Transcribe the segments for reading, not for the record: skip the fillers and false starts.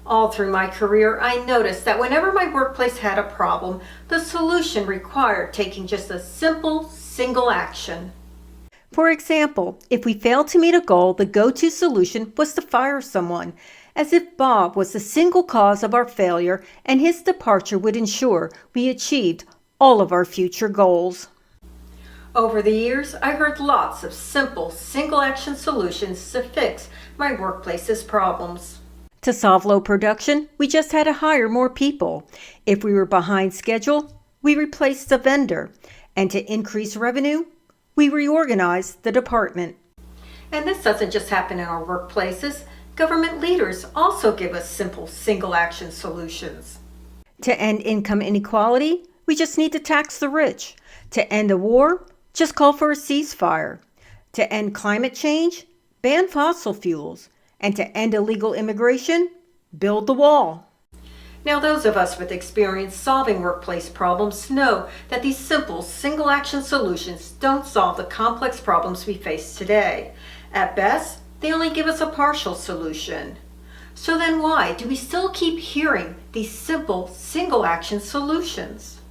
All through my career, I noticed that whenever my workplace had a problem, the solution required taking just a simple, single action. For example, if we failed to meet a goal, the go-to solution was to fire someone, as if Bob was the single cause of our failure and his departure would ensure we achieved all of our future goals. Over the years, I heard lots of simple, single-action solutions to fix my workplace's problems. To solve low production, we just had to hire more people. If we were behind schedule, we replaced the vendor. And to increase revenue, we reorganized the department. And this doesn't just happen in our workplaces. Government leaders also give us simple, single-action solutions. To end income inequality, we just need to tax the rich. To end a war, just call for a ceasefire. To end climate change, ban fossil fuels. And to end illegal immigration, build the wall. Now, those of us with experience solving workplace problems know that these simple, single-action solutions don't solve the complex problems we face today. At best, they only give us a partial solution. So then why do we still keep hearing these simple, single-action solutions?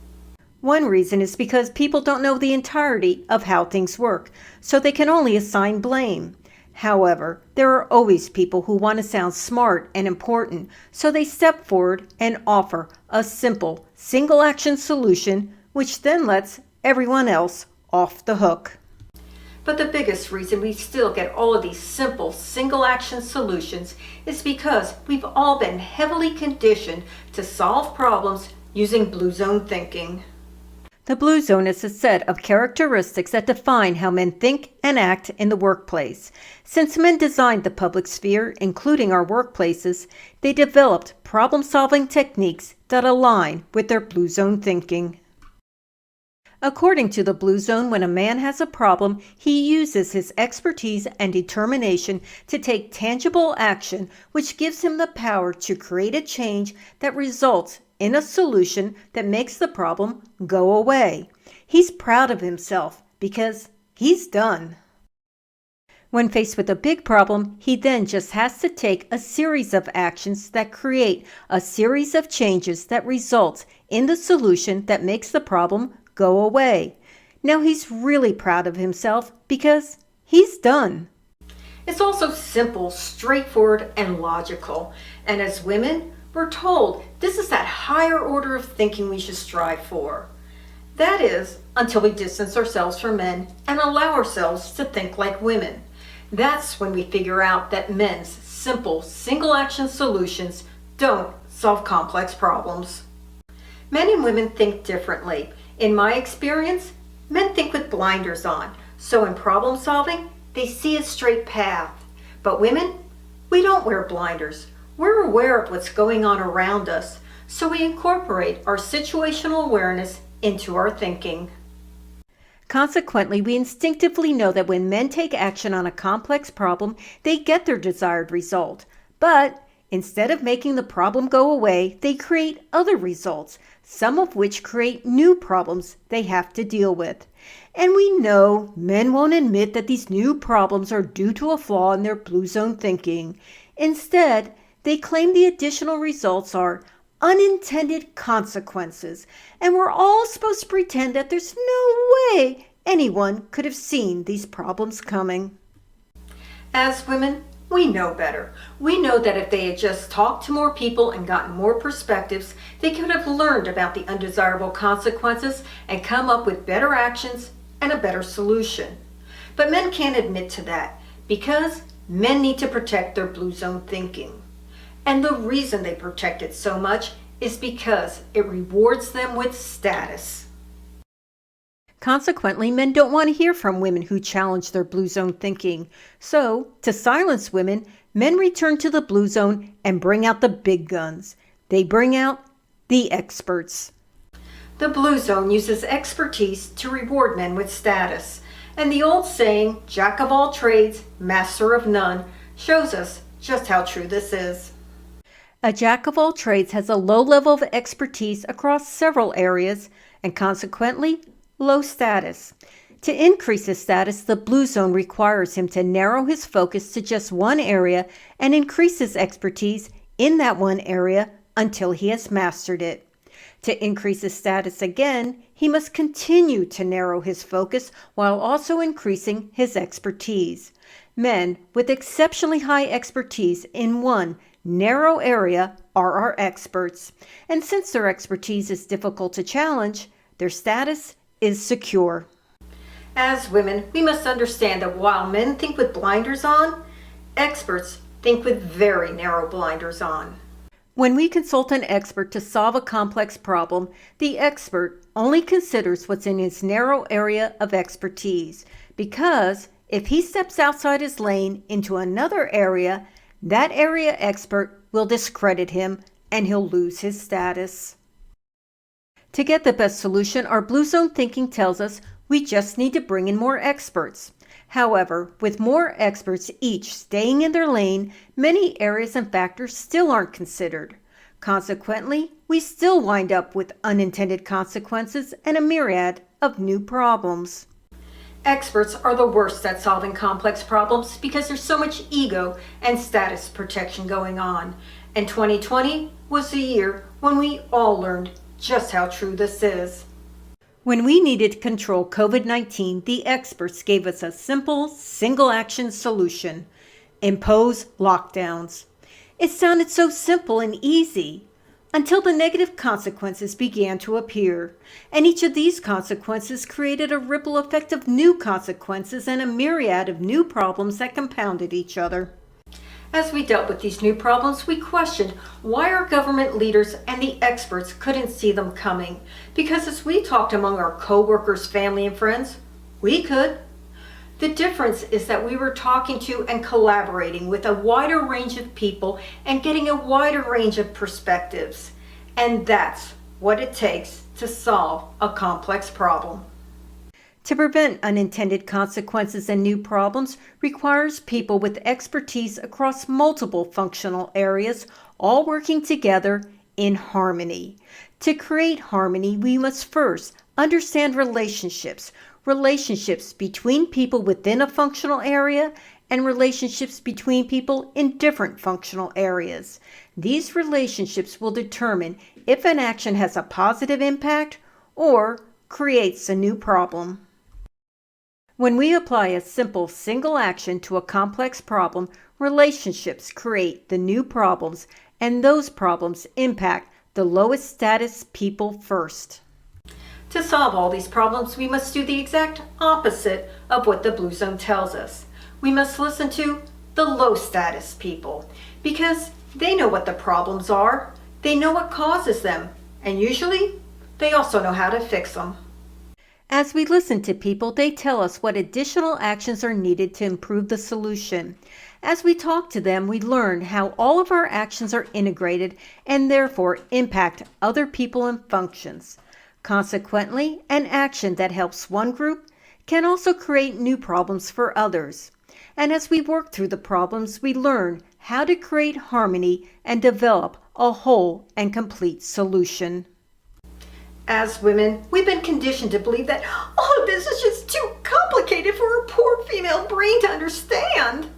One reason is because people don't know the entirety of how things work, so they can only assign blame. However, there are always people who want to sound smart and important, so they step forward and offer a simple, single-action solution, which then lets everyone else off the hook. But the biggest reason we still get all of these simple, single-action solutions is because we've all been heavily conditioned to solve problems using blue zone thinking. The blue zone is a set of characteristics that define how men think and act in the workplace. Since men designed the public sphere, including our workplaces, they developed problem-solving techniques that align with their blue zone thinking. According to the blue zone, when a man has a problem, he uses his expertise and determination to take tangible action, which gives him the power to create a change that results in a solution that makes the problem go away. He's proud of himself because he's done. When faced with a big problem, he then just has to take a series of actions that create a series of changes that result in the solution that makes the problem go away. Now he's really proud of himself because he's done. It's also simple, straightforward, and logical. And as women, we're told this is that higher order of thinking we should strive for. That is, until we distance ourselves from men and allow ourselves to think like women. That's when we figure out that men's simple, single-action solutions don't solve complex problems. Men and women think differently. In my experience, men think with blinders on, so in problem solving, they see a straight path. But women, we don't wear blinders. We're aware of what's going on around us, so we incorporate our situational awareness into our thinking. Consequently, we instinctively know that when men take action on a complex problem, they get their desired result. But instead of making the problem go away, they create other results, some of which create new problems they have to deal with. And we know men won't admit that these new problems are due to a flaw in their blue zone thinking. Instead, they claim the additional results are unintended consequences, and we're all supposed to pretend that there's no way anyone could have seen these problems coming. As women, we know better. We know that if they had just talked to more people and gotten more perspectives, they could have learned about the undesirable consequences and come up with better actions and a better solution. But men can't admit to that because men need to protect their blue zone thinking. And the reason they protect it so much is because it rewards them with status. Consequently, men don't want to hear from women who challenge their blue zone thinking. So, to silence women, men return to the blue zone and bring out the big guns. They bring out the experts. The blue zone uses expertise to reward men with status. And the old saying, "Jack of all trades, master of none," shows us just how true this is. A jack of all trades has a low level of expertise across several areas and consequently low status. To increase his status, the blue zone requires him to narrow his focus to just one area and increase his expertise in that one area until he has mastered it. To increase his status again, he must continue to narrow his focus while also increasing his expertise. Men with exceptionally high expertise in one narrow area are our experts, and since their expertise is difficult to challenge, their status is secure. As women, we must understand that while men think with blinders on, experts think with very narrow blinders on. When we consult an expert to solve a complex problem, the expert only considers what's in his narrow area of expertise, because if he steps outside his lane into another area, that area expert will discredit him and he'll lose his status. To get the best solution, our Blue Zone thinking tells us we just need to bring in more experts. However, with more experts each staying in their lane, many areas and factors still aren't considered. Consequently, we still wind up with unintended consequences and a myriad of new problems. Experts are the worst at solving complex problems because there's so much ego and status protection going on. And 2020 was the year when we all learned just how true this is. When we needed to control COVID-19, the experts gave us a simple, single-action solution: impose lockdowns. It sounded so simple and easy until the negative consequences began to appear, and each of these consequences created a ripple effect of new consequences and a myriad of new problems that compounded each other. As we dealt with these new problems, we questioned why our government leaders and the experts couldn't see them coming. Because as we talked among our co-workers, family, and friends, we could. The difference is that we were talking to and collaborating with a wider range of people and getting a wider range of perspectives. And that's what it takes to solve a complex problem. To prevent unintended consequences and new problems requires people with expertise across multiple functional areas, all working together in harmony. To create harmony, we must first understand relationships between people within a functional area and relationships between people in different functional areas. These relationships will determine if an action has a positive impact or creates a new problem. When we apply a simple single action to a complex problem, relationships create the new problems, and those problems impact the lowest status people first. To solve all these problems, we must do the exact opposite of what the Blue Zone tells us. We must listen to the low status people because they know what the problems are, they know what causes them, and usually they also know how to fix them. As we listen to people, they tell us what additional actions are needed to improve the solution. As we talk to them, we learn how all of our actions are integrated and therefore impact other people and functions. Consequently, an action that helps one group can also create new problems for others. And as we work through the problems, we learn how to create harmony and develop a whole and complete solution. As women, we've been conditioned to believe that all of this is just too complicated for a poor female brain to understand.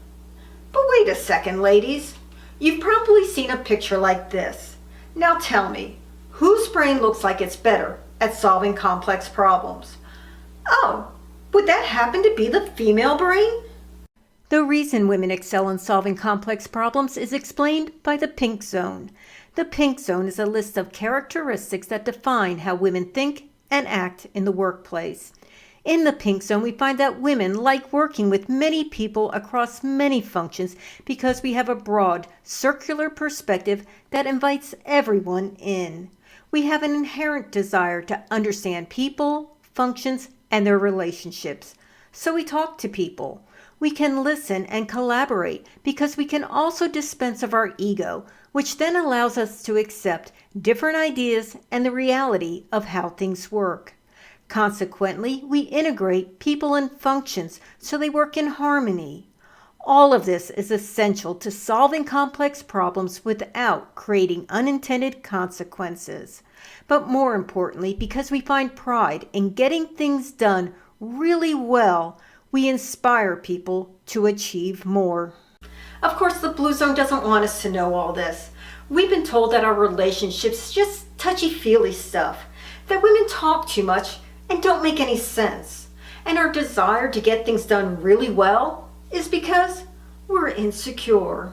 But wait a second, ladies. You've probably seen a picture like this. Now tell me, whose brain looks like it's better at solving complex problems? Oh, would that happen to be the female brain? The reason women excel in solving complex problems is explained by the pink zone. The pink zone is a list of characteristics that define how women think and act in the workplace. In the pink zone, we find that women like working with many people across many functions because we have a broad, circular perspective that invites everyone in. We have an inherent desire to understand people, functions, and their relationships. So we talk to people. We can listen and collaborate because we can also dispense of our ego, which then allows us to accept different ideas and the reality of how things work. Consequently, we integrate people and functions so they work in harmony. All of this is essential to solving complex problems without creating unintended consequences. But more importantly, because we find pride in getting things done really well, we inspire people to achieve more. Of course, the Blue Zone doesn't want us to know all this. We've been told that our relationship's just touchy-feely stuff, that women talk too much and don't make any sense. And our desire to get things done really well is because we're insecure.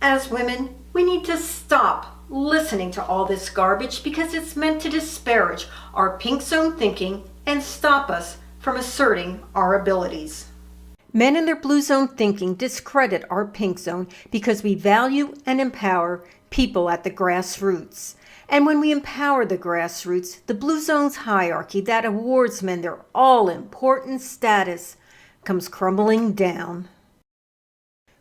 As women, we need to stop listening to all this garbage because it's meant to disparage our pink zone thinking and stop us from asserting our abilities. Men in their blue zone thinking discredit our pink zone because we value and empower people at the grassroots. And when we empower the grassroots, the blue zone's hierarchy that awards men their all-important status comes crumbling down.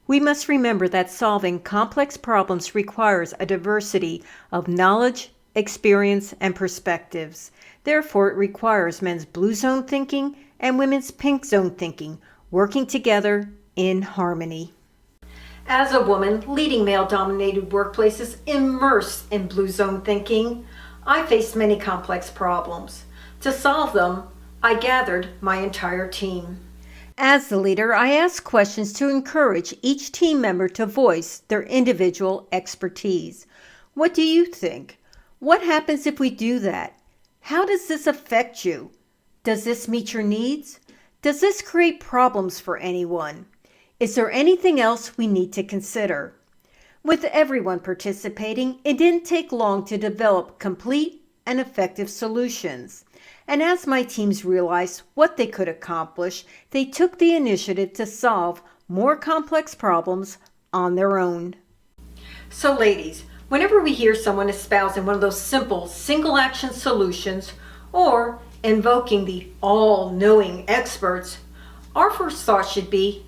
We must remember that solving complex problems requires a diversity of knowledge, experience, and perspectives. Therefore, it requires men's blue zone thinking and women's pink zone thinking working together in harmony. As a woman leading male-dominated workplaces immersed in blue zone thinking, I faced many complex problems. To solve them, I gathered my entire team. As the leader, I ask questions to encourage each team member to voice their individual expertise. What do you think? What happens if we do that? How does this affect you? Does this meet your needs? Does this create problems for anyone? Is there anything else we need to consider? With everyone participating, it didn't take long to develop complete and effective solutions. And as my teams realized what they could accomplish, they took the initiative to solve more complex problems on their own. So ladies, whenever we hear someone espousing one of those simple single-action solutions or invoking the all-knowing experts, our first thought should be,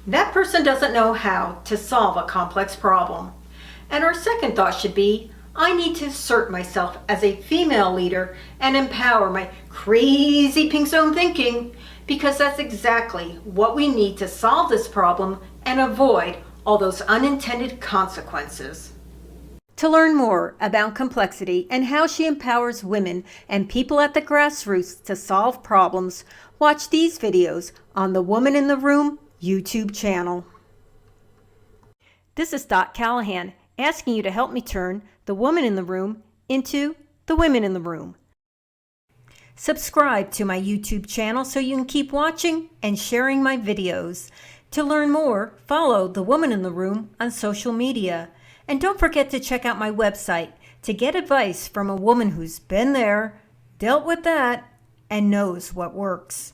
that person doesn't know how to solve a complex problem. And our second thought should be, I need to assert myself as a female leader and empower my crazy pink zone thinking, because that's exactly what we need to solve this problem and avoid all those unintended consequences. To learn more about complexity and how she empowers women and people at the grassroots to solve problems, watch these videos on the Woman in the Room YouTube channel. This is Dot Callahan asking you to help me turn the woman in the room into the women in the room. Subscribe to my YouTube channel so you can keep watching and sharing my videos. To learn more, follow the Woman in the Room on social media. And don't forget to check out my website to get advice from a woman who's been there, dealt with that, and knows what works.